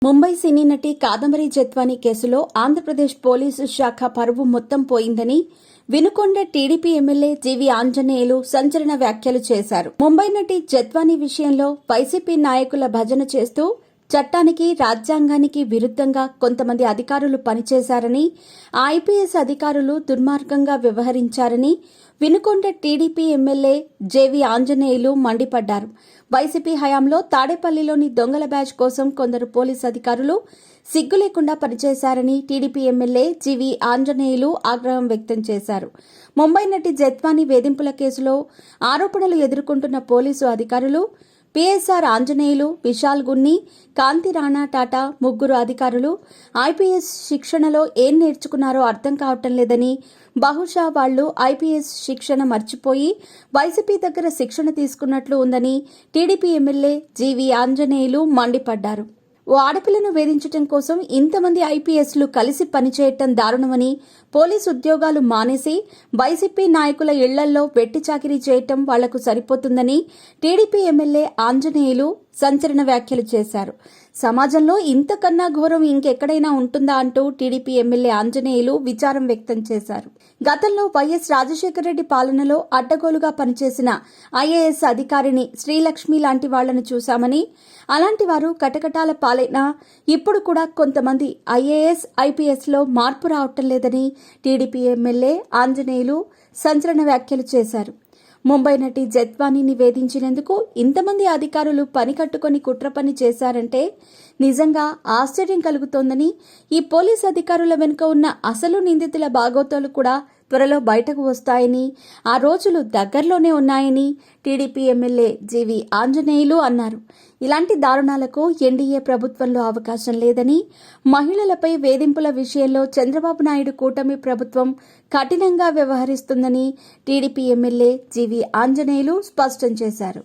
ముంబై సినీ నటి కాదంబరి జత్వానీ కేసులో ఆంధ్రప్రదేశ్ పోలీసు శాఖ పరువు మొత్తం పోయిందని Vinukonda TDP MLA GV Anjaneyulu సంచలన వ్యాఖ్యలు చేశారు. ముంబై నటి జత్వానీ విషయంలో వైసీపీ నాయకుల భజన చేస్తూ చట్టానికి రాజ్యాంగానికి విరుద్ధంగా కొంతమంది అధికారులు పనిచేశారని, ఐపీఎస్ అధికారులు దుర్మార్గంగా వ్యవహరించారని Vinukonda TDP MLA J V Anjaneyulu మండిపడ్డారు. వైసీపీ హయాంలో తాడేపల్లిలోని దొంగల బ్యాచ్ కోసం కొందరు పోలీసు అధికారులు సిగ్గు లేకుండా పనిచేశారని టీడీపీ ఎమ్మెల్యే జీవీ ఆంజనేయులు ఆగ్రహం వ్యక్తం చేశారు. ముంబై నటి జత్వానీ వేధింపుల కేసులో ఆరోపణలు ఎదుర్కొంటున్న పోలీసు అధికారులు పీఎస్ఆర్ ఆంజనేయులు, విశాల్ గున్ని, కాంతి రాణా టాటా ముగ్గురు అధికారులు ఐపీఎస్ శిక్షణలో ఏం నేర్చుకున్నారో అర్థం కావటం లేదని, బహుశా వాళ్లు ఐపీఎస్ శిక్షణ మర్చిపోయి వైసీపీ దగ్గర శిక్షణ తీసుకున్నట్లు ఉందని టీడీపీ ఎమ్మెల్యే జీవీ ఆంజనేయులు మండిపడ్డారు. ఓ ఆడపిల్లను వేధించడం కోసం ఇంతమంది ఐపీఎస్లు కలిసి పనిచేయటం దారుణమని, పోలీసు ఉద్యోగాలు మానేసి వైసీపీ నాయకుల ఇళ్లల్లో వెట్టి చాకిరీ చేయటం వాళ్లకు సరిపోతుందని టీడీపీ ఎమ్మెల్యే ఆంజనేయులు సంచలన వ్యాఖ్యలు చేశారు. సమాజంలో ఇంతకన్నా ఘోరం ఇంకెక్కడైనా ఉంటుందా అంటూ టీడీపీ ఎమ్మెల్యే ఆంజనేయులు విచారం వ్యక్తం చేశారు. గతంలో వైఎస్ రాజశేఖర రెడ్డి పాలనలో అడ్డగోలుగా పనిచేసిన ఐఏఎస్ అధికారిని శ్రీలక్ష్మి లాంటి వాళ్లను చూశామని, అలాంటి వారు కటకటాల పాలైనా ఇప్పుడు కూడా కొంతమంది ఐఏఎస్, ఐపీఎస్లో మార్పు రావటం లేదని టీడీపీ ఎమ్మెల్యే ఆంజనేయులు సంచలన వ్యాఖ్యలు చేశారు. ముంబై నటి జత్వానీని వేధించినందుకు ఇంతమంది అధికారులు పని కట్టుకుని కుట్ర పని చేశారంటే నిజంగా ఆశ్చర్యం కలుగుతోందని, ఈ పోలీసు అధికారుల వెనుక ఉన్న అసలు నిందితుల బాగోతాలు కూడా త్వరలో బయటకు వస్తాయని, ఆ రోజులు దగ్గరలోనే ఉన్నాయని టీడీపీ ఎమ్మెల్యే జీవీ ఆంజనేయులు అన్నారు. ఇలాంటి దారుణాలకు ఎన్డీఏ ప్రభుత్వంలో అవకాశం లేదని, మహిళలపై వేధింపుల విషయంలో చంద్రబాబు నాయుడు కూటమి ప్రభుత్వం కఠినంగా వ్యవహరిస్తుందని టీడీపీ ఎమ్మెల్యే జీవీ ఆంజనేయులు స్పష్టం చేశారు.